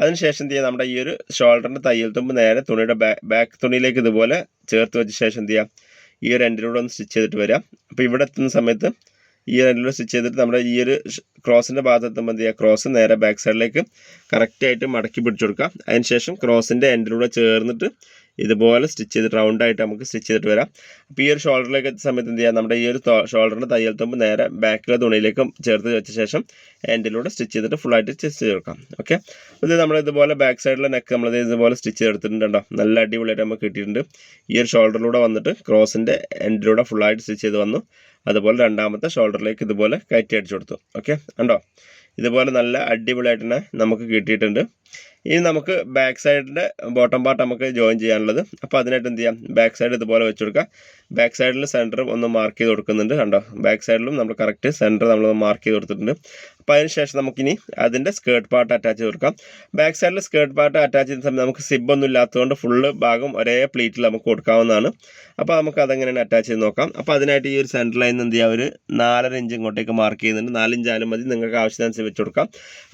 അതിനുശേഷം എന്ത് ചെയ്യുക, നമ്മുടെ ഈ ഒരു ഷോൾഡറിൻ്റെ തയ്യൽ തുമ്പ് നേരെ തുണിയുടെ ബാക്ക് തുണിയിലേക്ക് ഇതുപോലെ ചേർത്ത് വെച്ച ശേഷം എന്ത് ചെയ്യുക, ഈ ഒരു എൻഡിലൂടെ ഒന്ന് സ്റ്റിച്ച് ചെയ്തിട്ട് വരാം. അപ്പോൾ ഇവിടെ എത്തുന്ന സമയത്ത് ഈ ഒരു എൻഡിലൂടെ സ്റ്റിച്ച് ചെയ്തിട്ട് നമ്മുടെ ഈ ഒരു ക്രോസിൻ്റെ ഭാഗത്ത് എത്തുമ്പോൾ എന്ത് ചെയ്യുക, ക്രോസ് നേരെ ബാക്ക് സൈഡിലേക്ക് കറക്റ്റായിട്ട് മടക്കി പിടിച്ചു കൊടുക്കാം. അതിനുശേഷം ക്രോസിൻ്റെ എൻഡിലൂടെ ചേർന്നിട്ട് ഇതുപോലെ സ്റ്റിച്ച് ചെയ്തിട്ട് റൗണ്ടായിട്ട് നമുക്ക് സ്റ്റിച്ച് ചെയ്തിട്ട് വരാം. അപ്പോൾ ഈ ഒരു ഷോൾഡറിലേക്ക് എത്തുന്ന സമയത്ത് എന്ത് ചെയ്യുക, നമ്മുടെ ഈ ഒരു ഷോൾഡറിൻ്റെ തയ്യൽ തുമ്പ് നേരെ ബാക്കിലെ തുണിയിലേക്ക് ചേർത്ത് വെച്ച ശേഷം എൻഡിലൂടെ സ്റ്റിച്ച് ചെയ്തിട്ട് ഫുള്ളായിട്ട് സ്റ്റിച്ച് ചെയ്ത് കൊടുക്കാം. ഓക്കെ, ഇത് നമ്മൾ ഇതുപോലെ ബാക്ക് സൈഡിലെ നെക്ക് നമ്മൾ ഇതുപോലെ സ്റ്റിച്ച് ചെയ്തെടുത്തിട്ടുണ്ടോ, നല്ല അടിപൊളിയായിട്ട് നമുക്ക് കിട്ടിയിട്ടുണ്ട്. ഈ ഒരു ഷോൾഡറിലൂടെ വന്നിട്ട് ക്രോസിൻ്റെ എൻഡിലൂടെ ഫുള്ളായിട്ട് സ്റ്റിച്ച് ചെയ്ത് വന്നു. അതുപോലെ രണ്ടാമത്തെ ഷോൾഡറിലേക്ക് ഇതുപോലെ കയറ്റി അടിച്ചു കൊടുത്തു. ഓക്കെ, കണ്ടോ, ഇതുപോലെ നല്ല അടിപൊളിയായിട്ട് തന്നെ നമുക്ക് കിട്ടിയിട്ടുണ്ട്. ഇനി നമുക്ക് ബാക്ക് സൈഡിൻ്റെ ബോട്ടം പാർട്ട് നമുക്ക് ജോയിൻ ചെയ്യാനുള്ളത്. അപ്പോൾ അതിനായിട്ട് എന്ത് ചെയ്യാം, ബാക്ക് സൈഡ് ഇതുപോലെ വെച്ച് കൊടുക്കുക. ബാക്ക് സൈഡിൽ സെൻറ്റർ ഒന്ന് മാർക്ക് ചെയ്ത് കൊടുക്കുന്നുണ്ട്. കണ്ടോ, ബാക്ക് സൈഡിലും നമ്മൾ കറക്റ്റ് സെൻറ്റർ നമ്മൾ മാർക്ക് ചെയ്ത് കൊടുത്തിട്ടുണ്ട്. അപ്പോൾ അതിനുശേഷം നമുക്കിനി അതിൻ്റെ സ്കേർട്ട് പാർട്ട് അറ്റാച്ച് ചെയ്ത് കൊടുക്കാം. ബാക്ക് സൈഡിൽ സ്കേർട്ട് പാർട്ട് അറ്റാച്ച് ചെയ്യുന്ന സമയത്ത് നമുക്ക് സിബൊന്നും ഇല്ലാത്തതുകൊണ്ട് ഫുള്ള് ഭാഗം ഒരേ പ്ലീറ്റിൽ നമുക്ക് കൊടുക്കാവുന്നതാണ്. അപ്പോൾ നമുക്ക് അതെങ്ങനെയാണ് അറ്റാച്ച് ചെയ്ത് നോക്കാം. അപ്പോൾ അതിനായിട്ട് ഈ ഒരു സെൻറ്റർ ലൈൻ എന്ത് ചെയ്യുക, ഒരു 4.5 ഇഞ്ച് ഇങ്ങോട്ടേക്ക് മാർക്ക് ചെയ്യുന്നുണ്ട്. 4 ഇഞ്ച് ആയാലും മതി, നിങ്ങൾക്ക് ആവശ്യത്തിനനുസരിച്ച് വെച്ച് കൊടുക്കാം.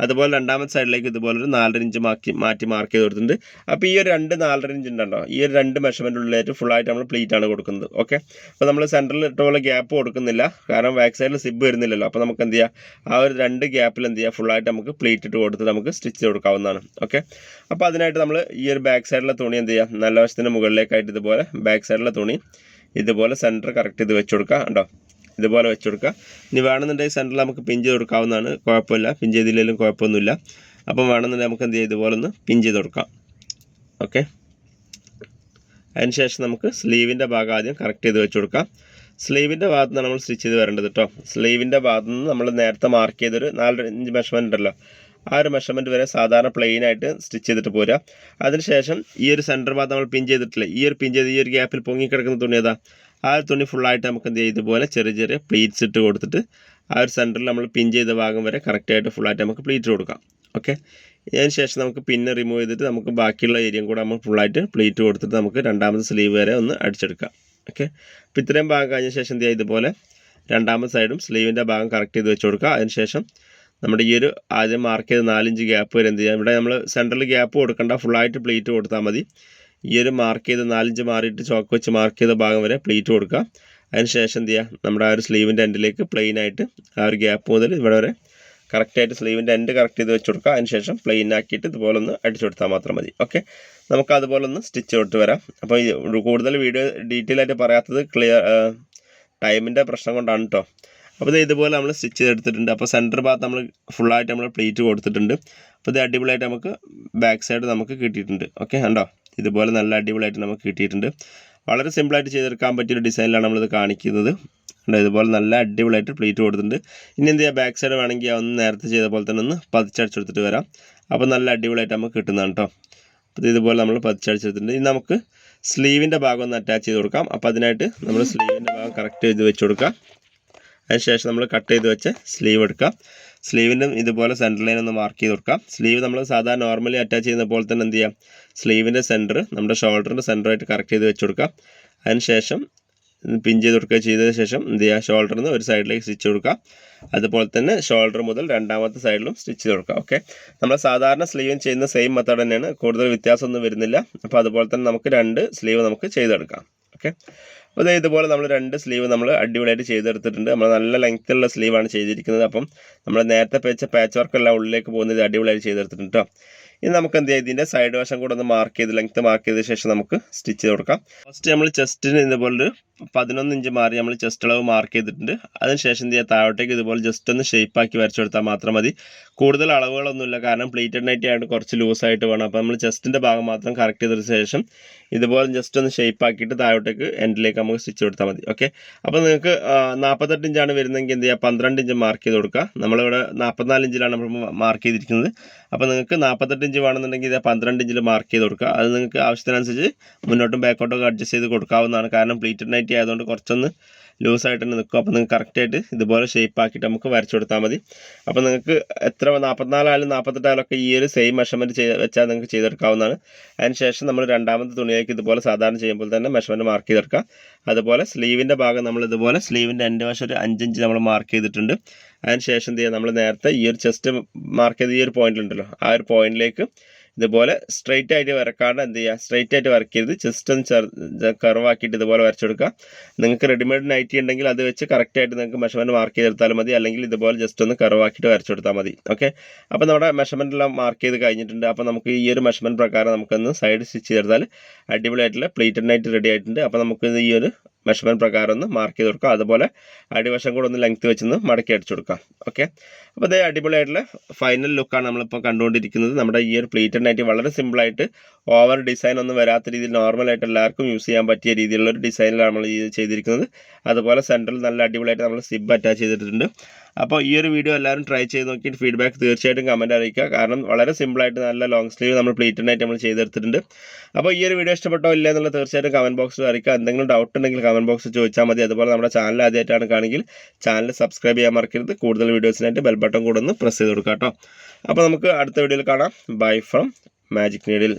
അതുപോലെ രണ്ടാമത്തെ സൈഡിലേക്ക് ഇതുപോലെ ഒരു 4.5 ഇഞ്ച് മാറ്റി മാർക്ക് ചെയ്ത് കൊടുത്തിട്ടുണ്ട്. അപ്പോൾ ഈ ഒരു 4.5 ഇഞ്ച് ഉണ്ടോ, ഈ ഒരു 2 മെഷർമെൻ്റ് ഉള്ളിലായിട്ട് ഫുള്ളായിട്ട് നമ്മൾ പ്ലീറ്റാണ് കൊടുക്കുന്നത്. ഓക്കെ, അപ്പോൾ നമ്മൾ സെൻറ്ററിൽ ഇട്ടുള്ള ഗ്യാപ്പ് കൊടുക്കുന്നില്ല, കാരണം ബാക്ക് സൈഡിൽ സിബ് വരുന്നില്ലല്ലോ. അപ്പോൾ നമുക്ക് എന്ത് ചെയ്യുക, ആ ഒരു 2 ഗ്യാപ്പിൽ എന്ത് ചെയ്യുക, ഫുള്ളായിട്ട് നമുക്ക് പ്ലീറ്റ് ഇട്ട് കൊടുത്ത് നമുക്ക് സ്റ്റിച്ച് ചെയ്ത് കൊടുക്കാവുന്നതാണ്. ഓക്കെ, അപ്പോൾ അതിനായിട്ട് നമ്മൾ ഈ ഒരു ബാക്ക് സൈഡിലെ തുണി എന്ത് ചെയ്യുക, നല്ല വശത്തിന് മുകളിലേക്കായിട്ട് ഇതുപോലെ ബാക്ക് സൈഡിലെ തുണി ഇതുപോലെ സെൻറ്റർ കറക്റ്റ് ഇത് വെച്ച് കൊടുക്കുക. ഉണ്ടോ, ഇതുപോലെ വെച്ച് കൊടുക്കുക. ഇനി വേണമെന്നുണ്ടെങ്കിൽ സെൻറ്ററിൽ നമുക്ക് പിൻ ചെയ്ത് കൊടുക്കാവുന്നതാണ്, കുഴപ്പമില്ല. പിൻ ചെയ്തില്ലെങ്കിലും കുഴപ്പമൊന്നുമില്ല. അപ്പം വേണമെന്നുണ്ടെങ്കിൽ നമുക്ക് എന്ത് ചെയ്യുക, ഇതുപോലെ ഒന്ന് പിൻ ചെയ്ത് കൊടുക്കാം. ഓക്കെ, അതിനുശേഷം നമുക്ക് സ്ലീവിൻ്റെ ഭാഗം ആദ്യം കറക്റ്റ് ചെയ്ത് വെച്ച് കൊടുക്കാം. സ്ലീവിൻ്റെ ഭാഗത്ത് നിന്നാണ് നമ്മൾ സ്റ്റിച്ച് ചെയ്ത് വരേണ്ടത് കേട്ടോ. സ്ലീവിൻ്റെ ഭാഗത്ത് നിന്ന് നമ്മൾ നേരത്തെ മാർക്ക് ചെയ്തൊരു 4 ഇഞ്ച് മെഷർമെൻ്റ് ഉണ്ടല്ലോ, ആ ഒരു മെഷർമെൻറ്റ് വരെ സാധാരണ പ്ലെയിൻ ആയിട്ട് സ്റ്റിച്ച് ചെയ്തിട്ട് പോരുക. അതിനുശേഷം ഈ ഒരു സെൻറ്റർ ഭാഗത്ത് നമ്മൾ പിൻ ചെയ്തിട്ടില്ല, ഈ ഒരു പിൻ ചെയ്ത് ഈ ഒരു ഗ്യാപ്പിൽ പൊങ്ങിക്കിടക്കുന്ന തുണി ഏതാ, ആ ഒരു തുണി ഫുള്ളായിട്ട് നമുക്ക് എന്ത് ചെയ്യും, ഇതുപോലെ ചെറിയ ചെറിയ പ്ലീറ്റ്സ് ഇട്ട് കൊടുത്തിട്ട് ആ ഒരു സെൻറ്ററിൽ നമ്മൾ പിൻ ചെയ്ത ഭാഗം വരെ കറക്റ്റായിട്ട് ഫുള്ളായിട്ട് നമുക്ക് പ്ലീറ്റ് കൊടുക്കാം. ഓക്കെ, അതിന് ശേഷം നമുക്ക് പിന്നെ റിമൂവ് ചെയ്തിട്ട് നമുക്ക് ബാക്കിയുള്ള ഏരിയയും കൂടെ നമ്മൾ ഫുള്ളായിട്ട് പ്ലീറ്റ് കൊടുത്തിട്ട് നമുക്ക് രണ്ടാമത്തെ സ്ലീവ് വരെ ഒന്ന് അടിച്ചെടുക്കാം. ഓക്കെ, അപ്പോൾ ഇത്രയും ഭാഗം കഴിഞ്ഞ ശേഷം എന്ത് ചെയ്യുക, ഇതുപോലെ രണ്ടാമത്തെ സൈഡും സ്ലീവിൻ്റെ ഭാഗം കറക്റ്റ് ചെയ്ത് വെച്ച് കൊടുക്കുക. അതിനുശേഷം നമ്മുടെ ഈ ഒരു ആദ്യം മാർക്ക് ചെയ്ത് 4 ഇഞ്ച് ഗ്യാപ്പ് വരെ എന്ത് ചെയ്യുക, ഇവിടെ നമ്മൾ സെൻറ്ററിൽ ഗ്യാപ്പ് കൊടുക്കേണ്ട, ഫുള്ളായിട്ട് പ്ലീറ്റ് കൊടുത്താൽ മതി. ഈ ഒരു മാർക്ക് ചെയ്ത് 4 ഇഞ്ച് മാറിയിട്ട് ചോക്ക് വെച്ച് മാർക്ക് ചെയ്ത ഭാഗം വരെ പ്ലീറ്റ് കൊടുക്കുക. അതിനുശേഷം എന്ത് ചെയ്യുക, നമ്മുടെ ആ ഒരു സ്ലീവിൻ്റെ എൻഡിലേക്ക് പ്ലെയിൻ ആയിട്ട് ആ ഒരു ഗ്യാപ്പ് മുതൽ ഇവിടെ വരെ കറക്റ്റായിട്ട് സ്ലീവിൻ്റെ എൻഡ് കറക്റ്റ് ചെയ്ത് വെച്ച് കൊടുക്കുക. അതിനുശേഷം പ്ലെയിൻ ആക്കിയിട്ട് ഇതുപോലെ ഒന്ന് അടിച്ചു കൊടുത്താൽ മാത്രം മതി. ഓക്കെ, നമുക്ക് അതുപോലെ ഒന്ന് സ്റ്റിച്ച് കൊടുത്ത് വരാം. അപ്പോൾ കൂടുതൽ വീഡിയോ ഡീറ്റെയിൽ ആയിട്ട് പറയാത്തത് ടൈമിൻ്റെ പ്രശ്നം കൊണ്ടാണ് കേട്ടോ. അപ്പോൾ ഇതുപോലെ നമ്മൾ സ്റ്റിച്ച് ചെയ്തെടുത്തിട്ടുണ്ട്. അപ്പോൾ സെൻറ്റർ ഭാഗത്ത് നമ്മൾ ഫുള്ളായിട്ട് നമ്മൾ പ്ലീറ്റ് കൊടുത്തിട്ടുണ്ട്. അപ്പോൾ ഇത് അടിപൊളിയായിട്ട് നമുക്ക് ബാക്ക് സൈഡ് നമുക്ക് കിട്ടിയിട്ടുണ്ട്. ഓക്കെ, കണ്ടോ, ഇതുപോലെ നല്ല അടിപൊളിയായിട്ട് നമുക്ക് കിട്ടിയിട്ടുണ്ട്. വളരെ സിമ്പിളായിട്ട് ചെയ്തെടുക്കാൻ പറ്റിയൊരു ഡിസൈനിലാണ് നമ്മളിത് കാണിക്കുന്നത്. ഇതുപോലെ നല്ല അടിപൊളിയായിട്ട് പ്ലീറ്റ് കൊടുത്തിട്ടുണ്ട്. ഇനി എന്ത് ചെയ്യുക, ബാക്ക് സൈഡ് വേണമെങ്കിൽ ഒന്ന് നേരത്തെ ചെയ്ത പോലെ തന്നെ ഒന്ന് പതിച്ചടിച്ചെടുത്തിട്ട് വരാം. അപ്പോൾ നല്ല അടിപൊളിയായിട്ട് നമുക്ക് കിട്ടുന്നതാണ് കേട്ടോ. അപ്പോൾ ഇതുപോലെ നമ്മൾ പതിച്ചടിച്ചെടുത്തിട്ടുണ്ട്. ഇനി നമുക്ക് സ്ലീവിൻ്റെ ഭാഗം ഒന്ന് അറ്റാച്ച് ചെയ്ത് കൊടുക്കാം. അപ്പോൾ അതിനായിട്ട് നമ്മൾ സ്ലീവിൻ്റെ ഭാഗം കറക്റ്റ് ചെയ്ത് വെച്ച് കൊടുക്കാം. അതിനുശേഷം നമ്മൾ കട്ട് ചെയ്ത് വെച്ച് സ്ലീവ് എടുക്കാം. സ്ലീവിൻ്റെ ഇതുപോലെ സെൻറ്റർ ലൈൻ ഒന്ന് മാർക്ക് ചെയ്ത് കൊടുക്കാം. സ്ലീവ് നമ്മൾ സാധാരണ നോർമലി അറ്റാച്ച് ചെയ്യുന്ന പോലെ തന്നെ എന്ത് ചെയ്യാം, സ്ലീവിൻ്റെ സെൻറ്റർ നമ്മുടെ ഷോൾഡറിൻ്റെ സെൻറ്ററായിട്ട് കറക്റ്റ് ചെയ്ത് വെച്ച് കൊടുക്കാം. അതിനുശേഷം പിൻ ചെയ്ത് കൊടുക്കുക. ചെയ്തതിന് ശേഷം എന്ത് ചെയ്യുക, ഷോൾഡറിൽ നിന്ന് ഒരു സൈഡിലേക്ക് സ്റ്റിച്ച് കൊടുക്കുക. അതുപോലെ തന്നെ ഷോൾഡർ മുതൽ രണ്ടാമത്തെ സൈഡിലും സ്റ്റിച്ച് ചെയ്ത് കൊടുക്കുക. ഓക്കെ, നമ്മൾ സാധാരണ സ്ലീവ് ചെയ്യുന്ന സെയിം മെത്തേഡ് തന്നെയാണ്, കൂടുതൽ വ്യത്യാസമൊന്നും വരുന്നില്ല. അപ്പോൾ അതുപോലെ തന്നെ നമുക്ക് 2 സ്ലീവ് നമുക്ക് ചെയ്തെടുക്കാം. ഓക്കെ, അപ്പോൾ ഇതുപോലെ നമ്മൾ 2 സ്ലീവ് നമ്മൾ അടിപൊളിയായിട്ട് ചെയ്തെടുത്തിട്ടുണ്ട്. നമ്മൾ നല്ല ലെങ്ത്തുള്ള സ്ലീവാണ് ചെയ്തിരിക്കുന്നത്. അപ്പം നമ്മൾ നേരത്തെ വെച്ച പാച്ച് വർക്കെല്ലാം ഉള്ളിലേക്ക് പോകുന്നത് അടിപൊളിയായിട്ട് ചെയ്തെടുത്തിട്ടുണ്ട് കേട്ടോ. ഇനി നമുക്ക് എന്ത് ചെയ്യാം, ഇതിൻ്റെ സൈഡ് വശം കൂടെ ഒന്ന് മാർക്ക് ചെയ്ത് ലെങ്ത്ത് മാർക്ക് ചെയ്ത ശേഷം നമുക്ക് സ്റ്റിച്ച് ചെയ്ത് കൊടുക്കാം. ഫസ്റ്റ് നമ്മൾ ചെസ്റ്റിന് ഇതുപോലൊരു 11 ഇഞ്ച് മാറി നമ്മൾ ചെസ്റ്റ് അളവ് മാർക്ക് ചെയ്തിട്ടുണ്ട്. അതിനുശേഷം എന്ത് ചെയ്യുക, താഴോട്ടേക്ക് ഇതുപോലെ ജസ്റ്റ് ഒന്ന് ഷേപ്പാക്കി വരച്ചു കൊടുത്താൽ മാത്രം മതി. കൂടുതൽ അളവുകളൊന്നുമില്ല, കാരണം പ്ലീറ്റഡ് നൈറ്റി ആയിട്ട് കുറച്ച് ലൂസായിട്ട് വേണം. അപ്പോൾ നമ്മൾ ചെസ്റ്റിൻ്റെ ഭാഗം മാത്രം കറക്റ്റ് ചെയ്തതിന് ശേഷം ഇതുപോലെ ജസ്റ്റ് ഒന്ന് ഷേപ്പാക്കിയിട്ട് താഴോട്ടേക്ക് എൻഡിലേക്ക് നമുക്ക് സ്റ്റിച്ച് കൊടുത്താൽ മതി. ഓക്കെ, അപ്പോൾ നിങ്ങൾക്ക് 48 ഇഞ്ചാണ് വരുന്നതെങ്കിൽ എന്ത് ചെയ്യുക, 12 ഇഞ്ച് മാർക്ക് ചെയ്ത് കൊടുക്കുക. നമ്മളിവിടെ 44 ഇഞ്ചിലാണ് നമ്മൾ മാർക്ക് ചെയ്തിരിക്കുന്നത്. അപ്പോൾ നിങ്ങൾക്ക് 48 ഇഞ്ച് വേണമെന്നുണ്ടെങ്കിൽ ഇത് 12 ഇഞ്ചിൽ മാർക്ക് ചെയ്ത് കൊടുക്കുക. അത് നിങ്ങൾക്ക് ആവശ്യത്തിനനുസരിച്ച് മുന്നോട്ടും ബാക്കോട്ടൊക്കെ അഡ്ജസ്റ്റ് ചെയ്ത് കൊടുക്കാവുന്നതാണ്. കാരണം പ്ലീറ്റഡ് നൈറ്റി ആയതുകൊണ്ട് കുറച്ചൊന്ന് ലൂസായിട്ട് തന്നെ നിൽക്കും. അപ്പോൾ നിങ്ങൾക്ക് കറക്റ്റായിട്ട് ഇതുപോലെ ഷേപ്പ് ആക്കിയിട്ട് നമുക്ക് വരച്ചു കൊടുത്താൽ മതി. അപ്പോൾ നിങ്ങൾക്ക് എത്ര 44 ആയാലും 48 ആയാലും ഒക്കെ ഈ ഒരു സെയിം മെഷർമെൻറ്റ് വെച്ചാൽ നിങ്ങൾക്ക് ചെയ്തെടുക്കാവുന്നതാണ്. അതിനുശേഷം നമ്മൾ രണ്ടാമത്തെ തുണിയിലേക്ക് ഇതുപോലെ സാധാരണ ചെയ്യുമ്പോൾ തന്നെ മെഷർമെൻറ്റ് മാർക്ക് ചെയ്തെടുക്കുക. അതുപോലെ സ്ലീവിൻ്റെ ഭാഗം നമ്മൾ ഇതുപോലെ സ്ലീവിൻ്റെ എൻ്റെ വശം ഒരു 5 ഇഞ്ച് നമ്മൾ മാർക്ക് ചെയ്തിട്ടുണ്ട്. അതിനുശേഷം എന്ത് ചെയ്യുക, നമ്മൾ നേരത്തെ ഈ ഒരു ചെസ്റ്റ് മാർക്ക് ചെയ്ത ഈ ഒരു പോയിന്റിലുണ്ടല്ലോ, ആ ഒരു പോയിന്റിലേക്ക് ഇതുപോലെ സ്ട്രെയിറ്റ് ആയിട്ട് വരക്കാണ്ട് എന്ത് ചെയ്യുക, സ്ട്രെയിറ്റ് ആയിട്ട് വരയ്ക്കരുത്, ജസ്റ്റ് ഒന്ന് കർവാക്കിയിട്ട് ഇതുപോലെ വരച്ചു കൊടുക്കുക. നിങ്ങൾക്ക് റെഡിമെയ്ഡ് നൈറ്റി ഉണ്ടെങ്കിൽ അത് വെച്ച് കറക്റ്റായിട്ട് നിങ്ങൾക്ക് മെഷർമെൻറ്റ് മാർക്ക് ചെയ്തെടുത്താലും മതി, അല്ലെങ്കിൽ ഇതുപോലെ ജസ്റ്റ് ഒന്ന് കർവാക്കിയിട്ട് വരച്ചു കൊടുത്താൽ മതി. ഓക്കെ, അപ്പോൾ നമ്മുടെ മെഷർമെൻറ്റ് എല്ലാം മാർക്ക് ചെയ്ത് കഴിഞ്ഞിട്ടുണ്ട്. അപ്പോൾ നമുക്ക് ഈ ഒരു മെഷർമെൻറ്റ് പ്രകാരം നമുക്കൊന്ന് സൈഡ് സ്റ്റിച്ച് ചെയ്തെടുത്താൽ അടിപൊളിയായിട്ടുള്ള പ്ലീറ്റഡ് നൈറ്റി റെഡി ആയിട്ടുണ്ട്. അപ്പോൾ നമുക്ക് ഈ ഒരു മെഷർമെൻറ്റ് പ്രകാരം ഒന്ന് മാർക്ക് ചെയ്ത് കൊടുക്കുക. അതുപോലെ അടിവശം കൂടെ ഒന്ന് ലെങ്ത്ത് വെച്ചൊന്ന് മടക്കി അടിച്ചു കൊടുക്കാം. ഓക്കെ, അപ്പോൾ അതേ അടിപൊളിയായിട്ടുള്ള ഫൈനൽ ലുക്കാണ് നമ്മളിപ്പോൾ കണ്ടുകൊണ്ടിരിക്കുന്നത്. നമ്മുടെ ഈ ഒരു പ്ലീറ്റഡ് നൈറ്റി വളരെ സിമ്പിളായിട്ട് ഓവർ ഡിസൈൻ ഒന്നും വരാത്ത രീതിയിൽ നോർമലായിട്ട് എല്ലാവർക്കും യൂസ് ചെയ്യാൻ പറ്റിയ രീതിയിലുള്ള ഒരു ഡിസൈനിലാണ് നമ്മൾ ഈ ചെയ്തിരിക്കുന്നത്. അതുപോലെ സെൻറ്ററിൽ നല്ല അടിപൊളിയായിട്ട് നമ്മൾ സിബ് അറ്റാച്ച് ചെയ്തിട്ടുണ്ട്. അപ്പോൾ ഈ ഒരു വീഡിയോ എല്ലാവരും ട്രൈ ചെയ്ത് നോക്കിയിട്ട് ഫീഡ്ബാക്ക് തീർച്ചയായിട്ടും കമൻറ്റ് അറിയിക്കുക. കാരണം വളരെ സിമ്പിളായിട്ട് നല്ല ലോങ് സ്ലീവ് നമ്മൾ പ്ലീറ്റഡ് നൈറ്റി നമ്മൾ ചെയ്തെടുത്തിട്ടുണ്ട്. അപ്പോൾ ഈ ഒരു വീഡിയോ ഇഷ്ടപ്പെട്ടോ ഇല്ല എന്നുള്ള തീർച്ചയായിട്ടും കമൻറ്റ് ബോക്സിൽ അറിയിക്കുക. എന്തെങ്കിലും ഡൗട്ട് ഉണ്ടെങ്കിൽ കമൻറ്റ് ബോക്സിൽ ചോദിച്ചാൽ മതി. അതുപോലെ നമ്മുടെ ചാനൽ ആദ്യമായിട്ടാണ് കാണുമെങ്കിൽ ചാനൽ സബ്സ്ക്രൈബ് ചെയ്യാൻ മറക്കരുത്. കൂടുതൽ വീഡിയോസിനായിട്ട് ബെൽ ബട്ടൺ കൂടെ ഒന്ന് പ്രസ് ചെയ്ത് കൊടുക്കുക കേട്ടോ. അപ്പോൾ നമുക്ക് അടുത്ത വീഡിയോയിൽ കാണാം. Bye from magic needle.